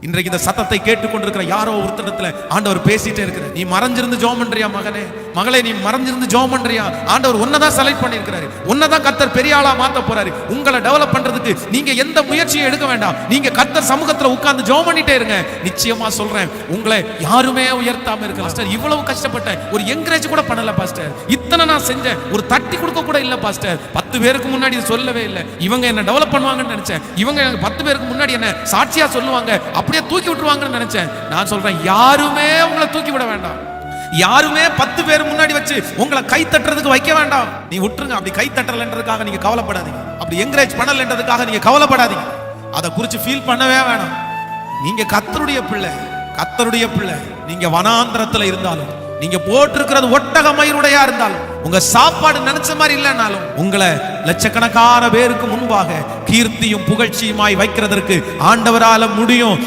இன்றைக்கு இந்த சத்தத்தை கேட்டுக்கொண்டிருக்கிற யாரோ ஒருத்தடத்துல ஆண்டவர் பேசிட்டே இருக்கிறார். நீ மறைஞ்சிருந்து ஜெபம் பண்றியா மகனே, மகளே, நீ மறைஞ்சிருந்து ஜெபம் பண்றியா? ஆண்டவர் உன்னதான் செலக்ட் பண்ணியிருக்கிறாரு, உன்னதான் கர்த்தர் பெரிய ஆளா மாத்த போறாரு. உங்களை டெவலப் பண்றதுக்கு நீங்க எந்த முயற்சியும் எடுக்க வேண்டாம். நீங்க கர்த்தர் சமூகத்துல உட்கார்ந்து ஜெபம் பண்ணிட்டே இருங்க. நிச்சயமா சொல்றேன், உங்களை யாருமே உயர்த்தாம இருக்கலாம். பாஸ்டர், இவ்வளவு கஷ்டப்பட்டேன், ஒரு என்கரேஜ் கூட பண்ணல பாஸ்டர், இத்தனை நான் செஞ்சேன், ஒரு தட்டி கொடுக்க கூட இல்ல பாஸ்டர், 10 பேருக்கு முன்னாடி சொல்லவே இல்லை, இவங்க என்ன டெவலப் பண்ணுவாங்கன்னு நினைச்சேன், இவங்க 10 பேருக்கு முன்னாடி என்ன சாட்சியா சொல்லுவாங்க, அப்படியே தூக்கி விட்டுருவாங்கன்னு நினைச்சேன். நான் சொல்றேன், யாருமே உங்களை தூக்கி விட வேண்டாம். யாருமே 10 பேர் முன்னாடி வச்சு உங்களை கை தட்டுறதுக்கு வைக்க வேண்டாம். நீ விட்டுருங்க. அப்படி கை தட்டலன்றதுக்காக நீங்க கவலைப்படாதீங்க, அப்படி என்கரேஜ் பண்ணலன்றதுக்காக நீங்க கவலைப்படாதீங்க, அதை குறித்து ஃபீல் பண்ணவே வேணாம். நீங்க கர்த்தருடைய பிள்ளை, கர்த்தருடைய பிள்ளை. நீங்க வனாந்திரத்துல இருந்தாலும், நீங்க போட்டிருக்கிறது ஒட்டக மயிருடையா இருந்தாலும், உங்க சாப்பாடு நினைச்ச மாதிரி இல்லைன்னாலும், உங்களை லட்சக்கணக்கான பேருக்கு முன்பாக கீர்த்தியும் புகழ்ச்சியுமாய் வைக்கிறதற்கு ஆண்டவரால முடியும்.